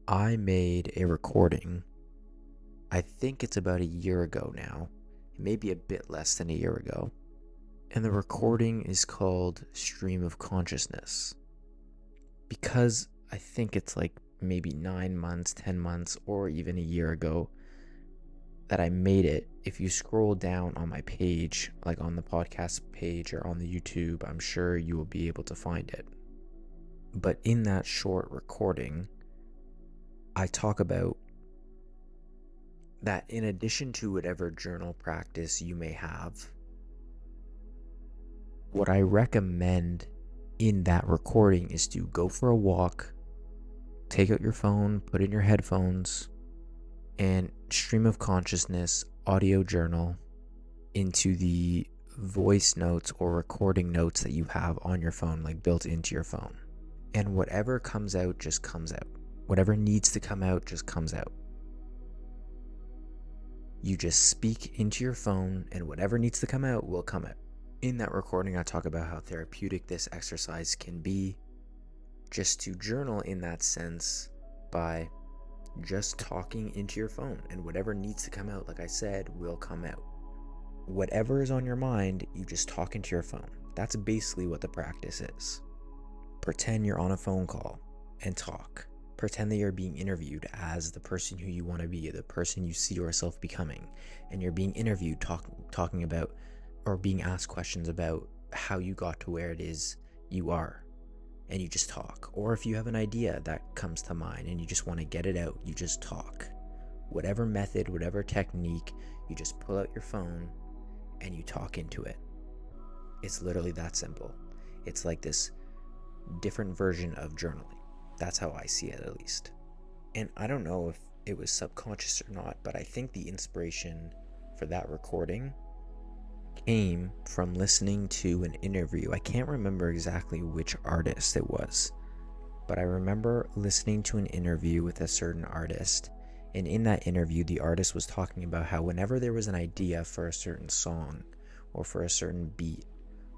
I made a recording, I think it's about a year ago now, maybe a bit less than a year ago. And the recording is called Stream of Consciousness. Because I think it's like maybe 9 months, 10 months, or even a year ago that I made it. If you scroll down on my page, like on the podcast page or on the YouTube, I'm sure you will be able to find it. But in that short recording, I talk about that in addition to whatever journal practice you may have, what I recommend in that recording is to go for a walk, take out your phone, put in your headphones, and stream of consciousness audio journal into the voice notes or recording notes that you have on your phone, like built into your phone. And whatever comes out just comes out. Whatever needs to come out just comes out. You just speak into your phone, and whatever needs to come out will come out. In that recording, I talk about how therapeutic this exercise can be, just to journal in that sense by just talking into your phone, and whatever needs to come out, like I said, will come out. Whatever is on your mind, you just talk into your phone. That's basically what the practice is. Pretend you're on a phone call and talk. Pretend that you're being interviewed as the person who you want to be, the person you see yourself becoming, and you're being interviewed talking about or being asked questions about how you got to where it is you are, and you just talk. Or if you have an idea that comes to mind and you just want to get it out, you just talk. Whatever method, whatever technique, you just pull out your phone and you talk into it. It's literally that simple. It's like this different version of journaling. That's how I see it, at least. And I don't know if it was subconscious or not, but I think the inspiration for that recording came from listening to an interview. I can't remember exactly which artist it was, but I remember listening to an interview with a certain artist. And in that interview, the artist was talking about how whenever there was an idea for a certain song, or for a certain beat,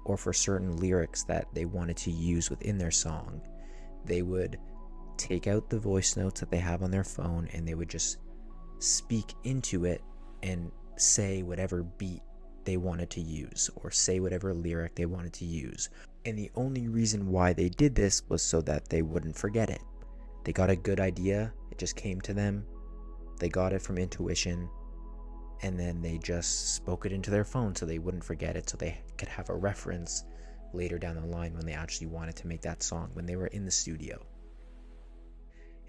or for certain lyrics that they wanted to use within their song, they would take out the voice notes that they have on their phone and they would just speak into it and say whatever beat they wanted to use, or say whatever lyric they wanted to use. And the only reason why they did this was so that they wouldn't forget it. They got a good idea, it just came to them, they got it from intuition, and then they just spoke it into their phone so they wouldn't forget it, so they could have a reference later down the line when they actually wanted to make that song, when they were in the studio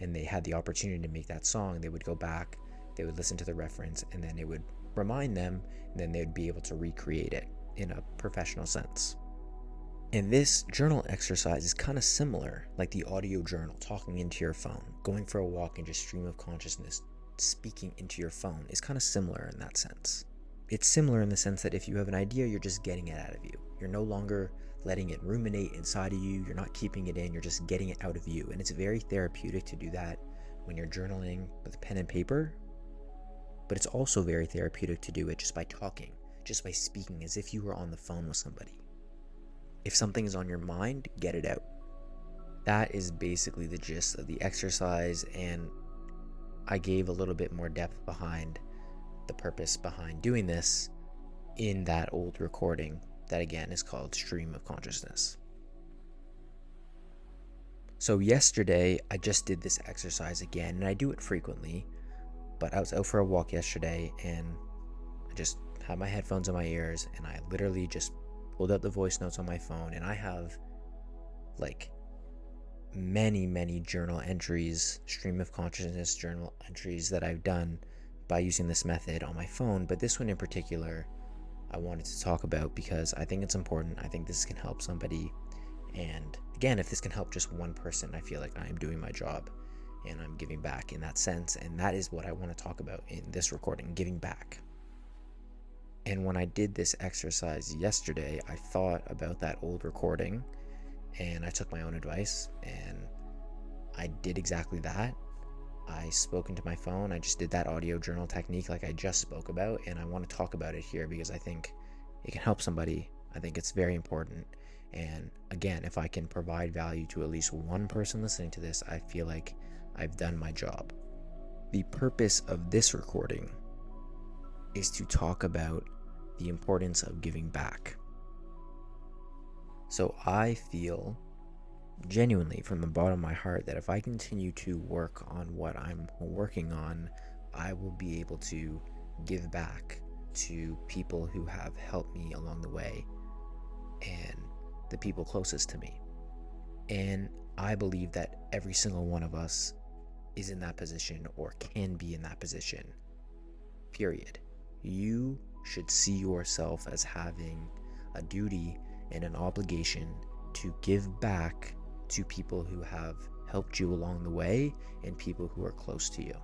and they had the opportunity to make that song. They would go back, they would listen to the reference, and then it would remind them, and then they would be able to recreate it in a professional sense. And this journal exercise is kind of similar, like the audio journal, talking into your phone, going for a walk and just stream of consciousness, speaking into your phone is kind of similar in that sense. It's similar in the sense that if you have an idea, you're just getting it out of you. You're no longer letting it ruminate inside of you. You're not keeping it in, you're just getting it out of you. And it's very therapeutic to do that when you're journaling with pen and paper. But it's also very therapeutic to do it just by talking, just by speaking as if you were on the phone with somebody. If something is on your mind, get it out. That is basically the gist of the exercise, and I gave a little bit more depth behind the purpose behind doing this in that old recording that again is called Stream of Consciousness. So yesterday I just did this exercise again, and I do it frequently, but I was out for a walk yesterday and I just had my headphones in my ears and I literally just pulled out the voice notes on my phone, and I have like many journal entries, stream of consciousness journal entries that I've done by using this method on my phone, but this one in particular I wanted to talk about because I think it's important. I think this can help somebody, and again, if this can help just one person, I feel like I am doing my job and I'm giving back in that sense, and that is what I want to talk about in this recording, giving back. And when I did this exercise yesterday, I thought about that old recording and I took my own advice and I did exactly that. I spoke into my phone. I just did that audio journal technique like I just spoke about, and I want to talk about it here because I think it can help somebody. I think it's very important. And again, if I can provide value to at least one person listening to this, I feel like I've done my job. The purpose of this recording is to talk about the importance of giving back. So I feel genuinely from the bottom of my heart that if I continue to work on what I'm working on, I will be able to give back to people who have helped me along the way and the people closest to me. And I believe that every single one of us is in that position or can be in that position, period. You should see yourself as having a duty and an obligation to give back to people who have helped you along the way and people who are close to you.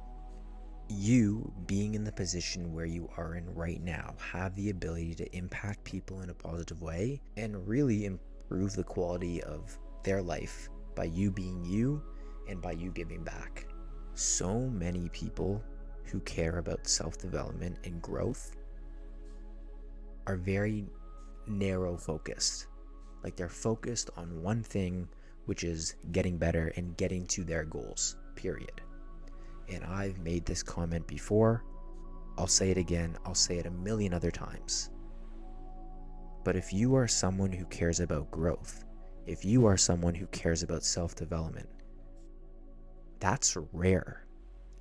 You being in the position where you are in right now have the ability to impact people in a positive way and really improve the quality of their life by you being you and by you giving back. So many people who care about self-development and growth are very narrow focused. Like they're focused on one thing, which is getting better and getting to their goals, period. And I've made this comment before. I'll say it again. I'll say it a million other times. But if you are someone who cares about growth, if you are someone who cares about self-development, that's rare.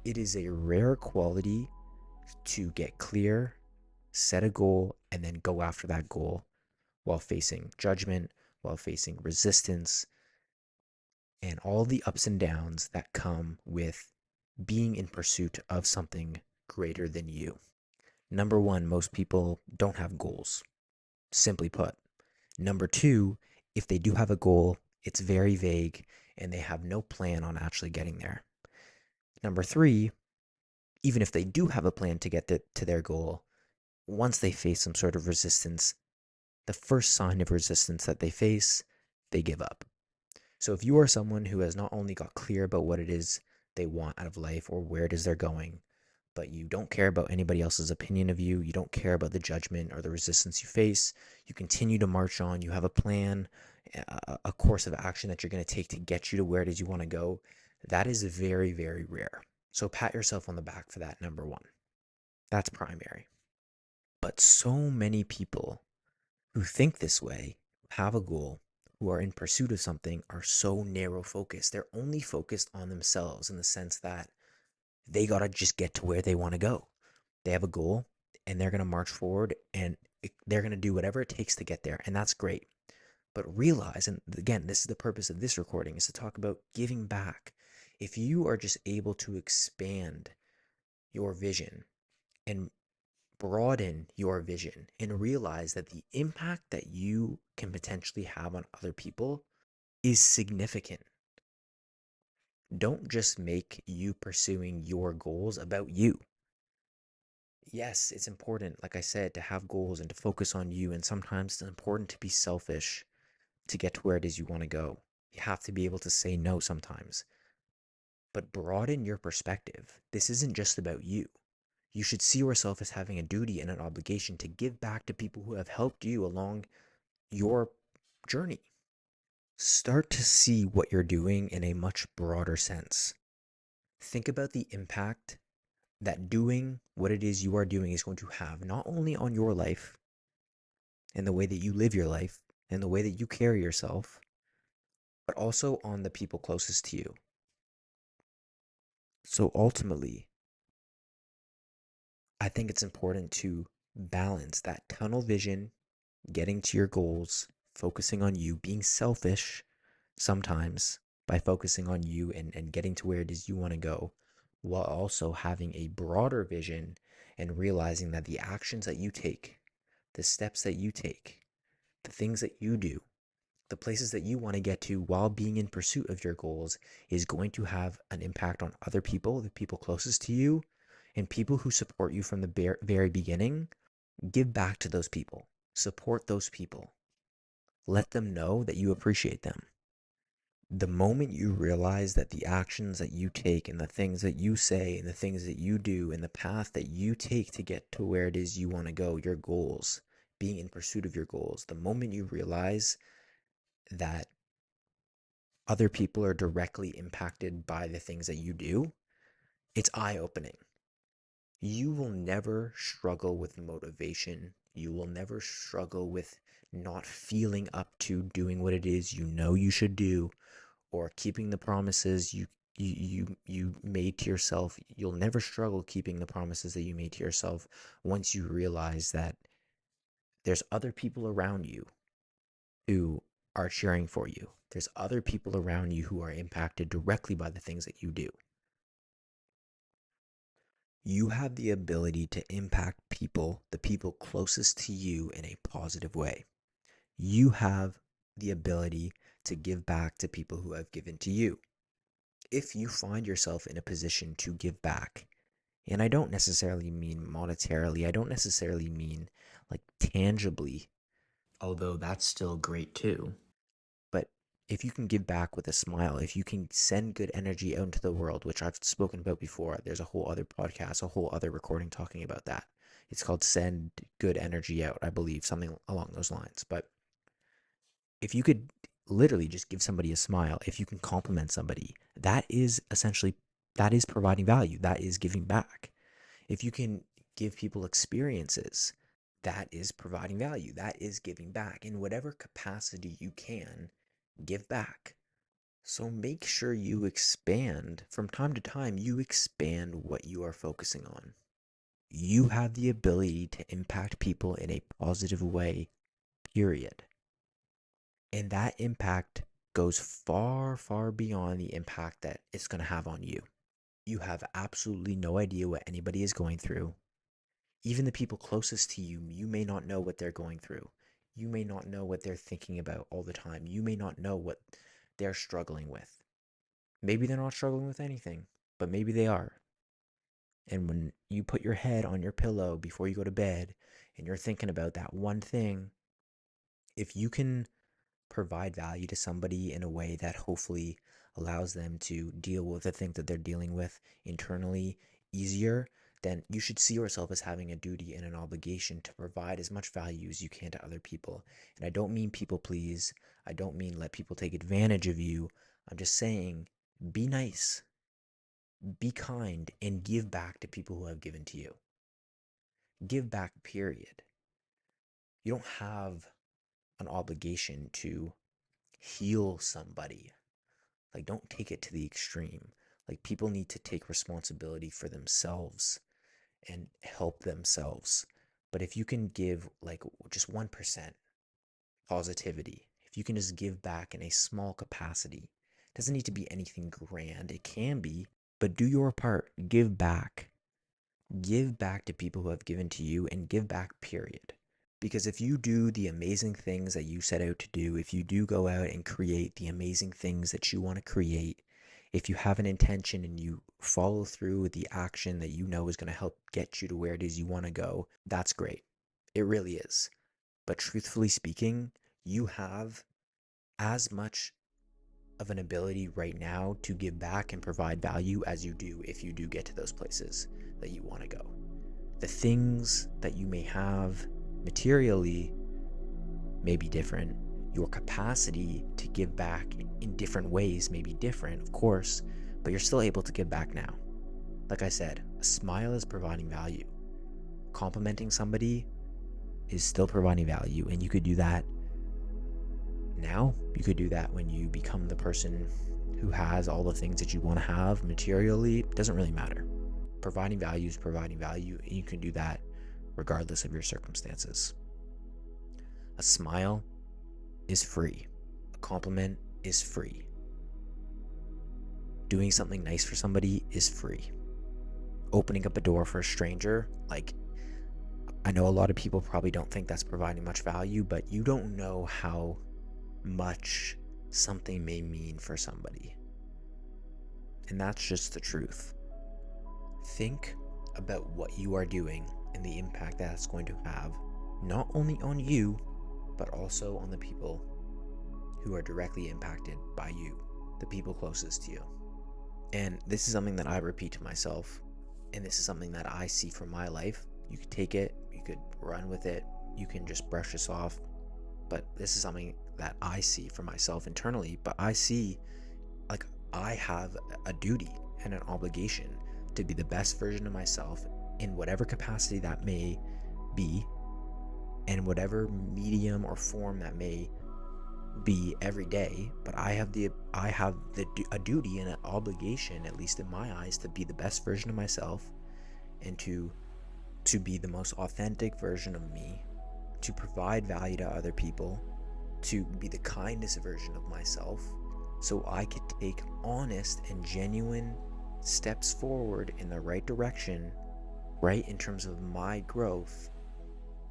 It is a rare quality to get clear, set a goal, and then go after that goal while facing judgment, while facing resistance, and all the ups and downs that come with being in pursuit of something greater than you. Number one, most people don't have goals, simply put. Number two, if they do have a goal, it's very vague and they have no plan on actually getting there. Number three, even if they do have a plan to get to their goal, once they face some sort of resistance, the first sign of resistance that they face, they give up. So if you are someone who has not only got clear about what it is they want out of life or where it is they're going, but you don't care about anybody else's opinion of you, you don't care about the judgment or the resistance you face, you continue to march on, you have a plan, a course of action that you're going to take to get you to where it is you want to go, that is very, very rare. So pat yourself on the back for that, number one. That's primary. But so many people who think this way, have a goal, who are in pursuit of something, are so narrow focused. They're only focused on themselves in the sense that they got to just get to where they want to go. They have a goal and they're going to march forward and they're going to do whatever it takes to get there. And that's great. But realize, and again, this is the purpose of this recording, is to talk about giving back. If you are just able to expand your vision and broaden your vision and realize that the impact that you can potentially have on other people is significant. Don't just make you pursuing your goals about you. Yes, it's important, like I said, to have goals and to focus on you. And sometimes it's important to be selfish to get to where it is you want to go. You have to be able to say no sometimes. But broaden your perspective. This isn't just about you. You should see yourself as having a duty and an obligation to give back to people who have helped you along your journey. Start to see what you're doing in a much broader sense. Think about the impact that doing what it is you are doing is going to have, not only on your life and the way that you live your life and the way that you carry yourself, but also on the people closest to you. So ultimately, I think it's important to balance that tunnel vision, getting to your goals, focusing on you, being selfish sometimes by focusing on you and getting to where it is you want to go, while also having a broader vision and realizing that the actions that you take, the steps that you take, the things that you do, the places that you want to get to while being in pursuit of your goals is going to have an impact on other people, the people closest to you, and people who support you from the very beginning. Give back to those people. Support those people. Let them know that you appreciate them. The moment you realize that the actions that you take and the things that you say and the things that you do and the path that you take to get to where it is you want to go, your goals, being in pursuit of your goals, the moment you realize that other people are directly impacted by the things that you do, it's eye-opening. You will never struggle with motivation. You will never struggle with not feeling up to doing what it is you know you should do, or keeping the promises you made to yourself. You'll never struggle keeping the promises that you made to yourself once you realize that there's other people around you who are cheering for you. There's other people around you who are impacted directly by the things that you do. You have the ability to impact people, the people closest to you, in a positive way. You have the ability to give back to people who have given to you. If you find yourself in a position to give back, and I don't necessarily mean monetarily, I don't necessarily mean like tangibly, although that's still great too. But if you can give back with a smile, if you can send good energy out into the world, which I've spoken about before, there's a whole other podcast, a whole other recording talking about that. It's called Send Good Energy Out, I believe, something along those lines. But if you could literally just give somebody a smile, if you can compliment somebody, that is essentially, that is providing value. That is giving back. If you can give people experiences, that is providing value. That is giving back. In whatever capacity you can, give back. So make sure you expand. From time to time, you expand what you are focusing on. You have the ability to impact people in a positive way, period. And that impact goes far, far beyond the impact that it's going to have on you. You have absolutely no idea what anybody is going through. Even the people closest to you, you may not know what they're going through. You may not know what they're thinking about all the time. You may not know what they're struggling with. Maybe they're not struggling with anything, but maybe they are. And when you put your head on your pillow before you go to bed and you're thinking about that one thing, if you can provide value to somebody in a way that hopefully allows them to deal with the thing that they're dealing with internally easier, then you should see yourself as having a duty and an obligation to provide as much value as you can to other people. And I don't mean people please. I don't mean let people take advantage of you. I'm just saying be nice, be kind, and give back to people who have given to you. Give back, period. You don't have an obligation to heal somebody. Like, don't take it to the extreme. Like, people need to take responsibility for themselves and help themselves. But if you can give like just 1% positivity, if you can just give back in a small capacity, it doesn't need to be anything grand. It can be, but do your part. Give back. Give back to people who have given to you, and give back, period. Because if you do the amazing things that you set out to do, if you do go out and create the amazing things that you want to create, if you have an intention and you follow through with the action that you know is going to help get you to where it is you want to go, that's great. It really is. But truthfully speaking, you have as much of an ability right now to give back and provide value as you do if you do get to those places that you want to go. The things that you may have materially may be different. Your capacity to give back in different ways may be different, of course, but you're still able to give back now. Like I said, a smile is providing value. Complimenting somebody is still providing value, and you could do that now. You could do that when you become the person who has all the things that you want to have materially. It doesn't really matter. Providing value is providing value, and you can do that regardless of your circumstances. A smile is free. A compliment is free. Doing something nice for somebody is free. Opening up a door for a stranger, like, I know a lot of people probably don't think that's providing much value, but you don't know how much something may mean for somebody. And that's just the truth. Think about what you are doing and the impact that's going to have, not only on you, but also on the people who are directly impacted by you, the people closest to you. And this is something that I repeat to myself, and this is something that I see from my life. You could take it, you could run with it, you can just brush this off, but this is something that I see for myself internally. But I see like I have a duty and an obligation to be the best version of myself in whatever capacity that may be, and whatever medium or form that may be every day. But I have a duty and an obligation, at least in my eyes, to be the best version of myself, and to be the most authentic version of me, to provide value to other people, to be the kindest version of myself, so I could take honest and genuine steps forward in the right direction, right, in terms of my growth,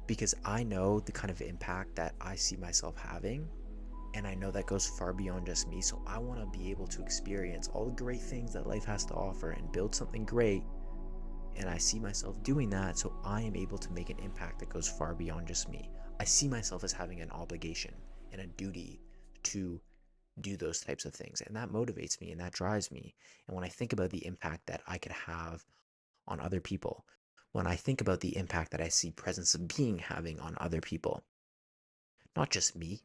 because I know the kind of impact that I see myself having, and I know that goes far beyond just me. So I want to be able to experience all the great things that life has to offer and build something great, and I see myself doing that, so I am able to make an impact that goes far beyond just me. I see myself as having an obligation and a duty to do those types of things, and that motivates me and that drives me. And when I think about the impact that I could have on other people, when I think about the impact that I see presence of being having on other people, not just me,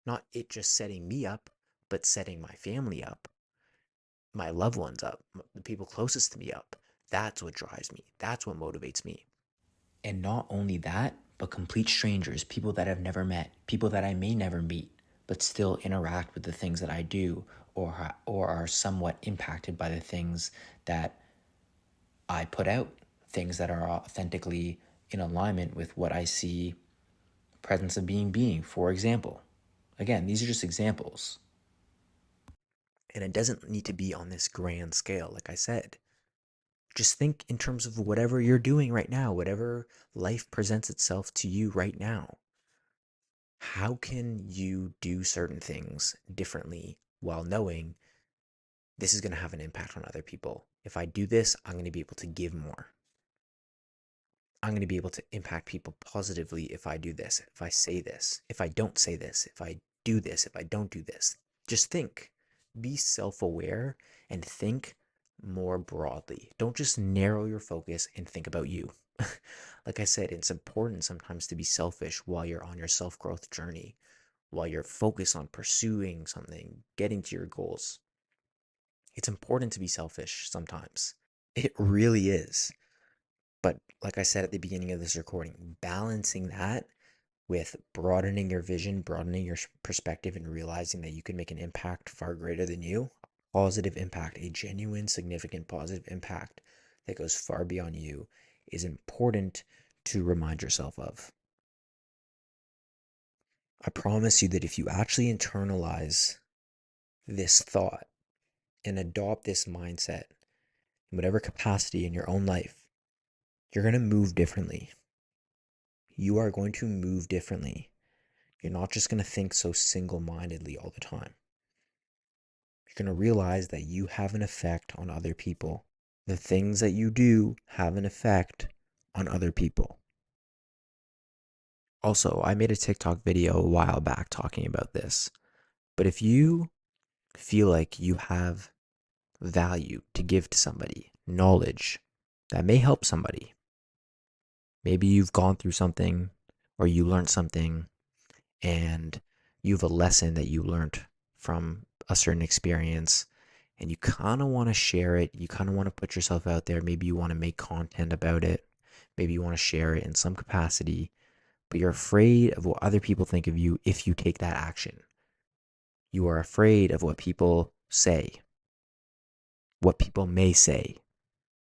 not it just setting me up, but setting my family up, my loved ones up, the people closest to me up, that's what drives me. That's what motivates me. And not only that, but complete strangers, people that I've never met, people that I may never meet, but still interact with the things that I do, or are somewhat impacted by the things that I put out, things that are authentically in alignment with what I see presence of being, for example. Again, these are just examples. And it doesn't need to be on this grand scale, like I said. Just think in terms of whatever you're doing right now, whatever life presents itself to you right now. How can you do certain things differently while knowing this is going to have an impact on other people? If I do this, I'm going to be able to give more. I'm going to be able to impact people positively if I do this, if I say this, if I don't say this, if I do this, if I don't do this. Just think, be self aware, and think more broadly. Don't just narrow your focus and think about you. Like I said, it's important sometimes to be selfish while you're on your self growth journey, while you're focused on pursuing something, getting to your goals. It's important to be selfish sometimes. It really is. But like I said at the beginning of this recording, balancing that with broadening your vision, broadening your perspective, and realizing that you can make an impact far greater than you, positive impact, a genuine, significant positive impact that goes far beyond you, is important to remind yourself of. I promise you that if you actually internalize this thought and adopt this mindset in whatever capacity in your own life, you're going to move differently. You are going to move differently. You're not just going to think so single-mindedly all the time. You're going to realize that you have an effect on other people. The things that you do have an effect on other people. Also, I made a TikTok video a while back talking about this. But if you feel like you have value to give to somebody, knowledge that may help somebody, maybe you've gone through something or you learned something and you have a lesson that you learned from a certain experience, and you kind of want to share it, you kind of want to put yourself out there, maybe you want to make content about it, maybe you want to share it in some capacity, but you're afraid of what other people think of you if you take that action. You are afraid of what people say, what people may say,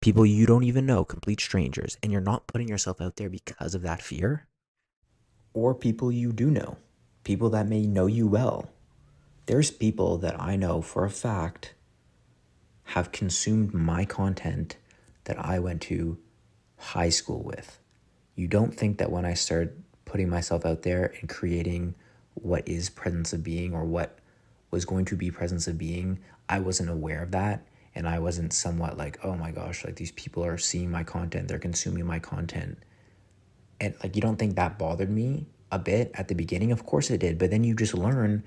people you don't even know, complete strangers, and you're not putting yourself out there because of that fear. Or people you do know, people that may know you well. There's people that I know for a fact have consumed my content that I went to high school with. You don't think that when I started putting myself out there and creating what is presence of being, or what was going to be presence of being, I wasn't aware of that, and I wasn't somewhat like, oh my gosh, like these people are seeing my content, they're consuming my content. And like, you don't think that bothered me a bit at the beginning? Of course it did, but then you just learn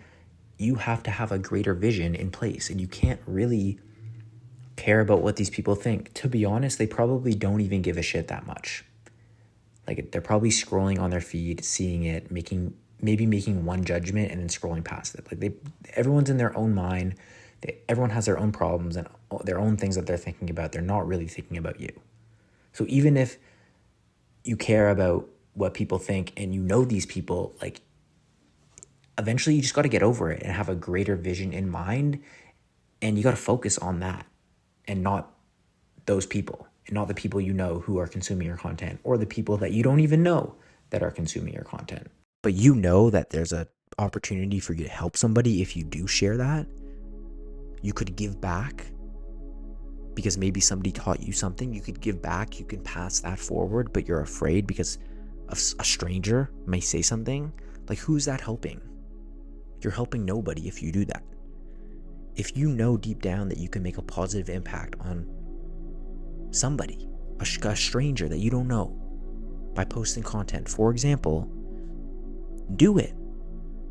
you have to have a greater vision in place, and you can't really care about what these people think. To be honest, they probably don't even give a shit that much. Like, they're probably scrolling on their feed, seeing it, maybe making one judgment and then scrolling past it. Like, everyone's in their own mind. Everyone has their own problems and their own things that they're thinking about. They're not really thinking about you. So even if you care about what people think and you know these people, like, eventually you just got to get over it and have a greater vision in mind, and you got to focus on that and not those people, and not the people you know who are consuming your content, or the people that you don't even know that are consuming your content. But you know that there's an opportunity for you to help somebody if you do share that. You could give back because maybe somebody taught you something. You could give back, you can pass that forward, but you're afraid because a stranger may say something. Like, who's that helping? You're helping nobody if you do that. If you know deep down that you can make a positive impact on somebody, a stranger that you don't know, by posting content, for example, do it.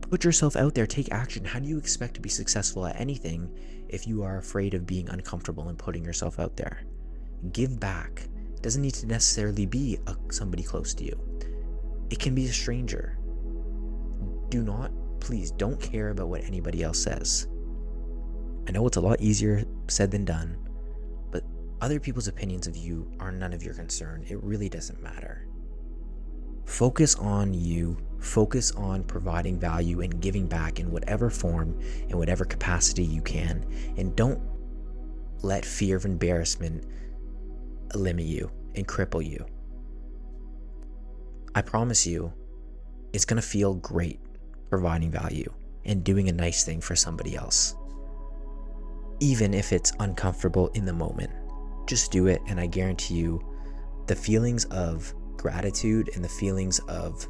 Put yourself out there, take action. How do you expect to be successful at anything if you are afraid of being uncomfortable and putting yourself out there? Give back. It doesn't need to necessarily be somebody close to you. It can be a stranger. Please don't care about what anybody else says. I know it's a lot easier said than done, but other people's opinions of you are none of your concern. It really doesn't matter. Focus on you. Focus on providing value and giving back in whatever form, in whatever capacity you can. And don't let fear of embarrassment limit you and cripple you. I promise you, it's going to feel great providing value and doing a nice thing for somebody else. Even if it's uncomfortable in the moment, just do it. And I guarantee you, the feelings of gratitude and the feelings of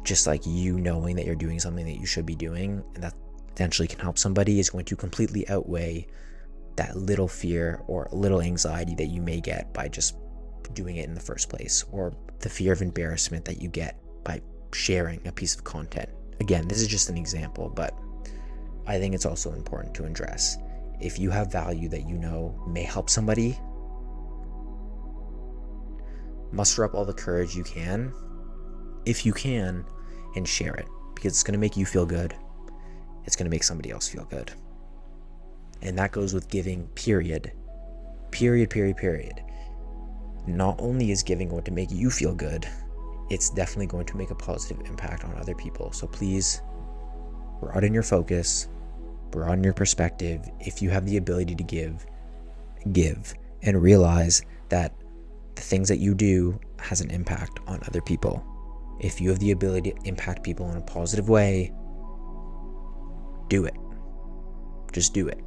just like you knowing that you're doing something that you should be doing and that potentially can help somebody is going to completely outweigh that little fear or little anxiety that you may get by just doing it in the first place, or the fear of embarrassment that you get by sharing a piece of content. Again, this is just an example, but I think it's also important to address. If you have value that you know may help somebody, muster up all the courage you can, if you can, and share it, because it's going to make you feel good. It's going to make somebody else feel good. And that goes with giving, period. Period. Not only is giving going to make you feel good, it's definitely going to make a positive impact on other people. So please, broaden your focus, broaden your perspective. If you have the ability to give, and realize that the things that you do has an impact on other people. If you have the ability to impact people in a positive way, do it. Just do it.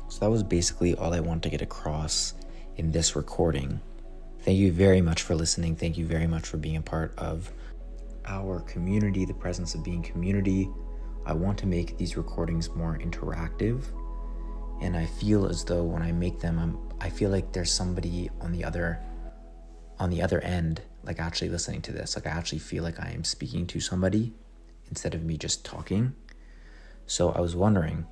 So that was basically all I wanted to get across in this recording. Thank you very much for listening. Thank you very much for being a part of our community, the presence of being community. I want to make these recordings more interactive, and I feel as though when I make them, I feel like there's somebody on the other end, like actually listening to this. Like I actually feel like I am speaking to somebody instead of me just talking. So I was wondering,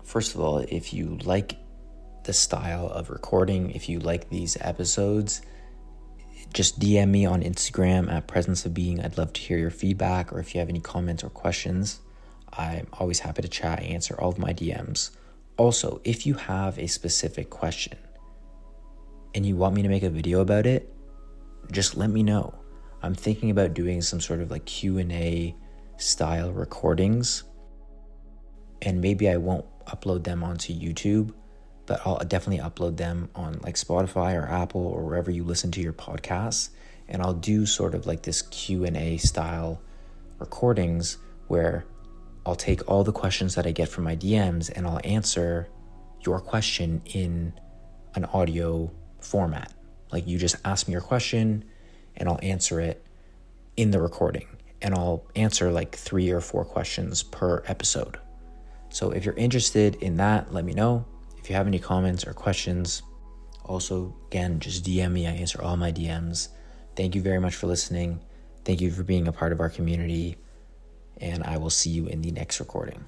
first of all, if you like the style of recording, if you like these episodes, just DM me on Instagram at Presence of Being. I'd love to hear your feedback, or if you have any comments or questions, I'm always happy to chat, answer all of my DMs. Also, if you have a specific question and you want me to make a video about it, just let me know. I'm thinking about doing some sort of like Q&A style recordings, and maybe I won't upload them onto YouTube, but I'll definitely upload them on like Spotify or Apple or wherever you listen to your podcasts. And I'll do sort of like this Q&A style recordings where I'll take all the questions that I get from my DMs and I'll answer your question in an audio format. Like you just ask me your question and I'll answer it in the recording. And I'll answer like 3 or 4 questions per episode. So if you're interested in that, let me know. If you have any comments or questions, also, again, just DM me. I answer all my DMs. Thank you very much for listening. Thank you for being a part of our community. And I will see you in the next recording.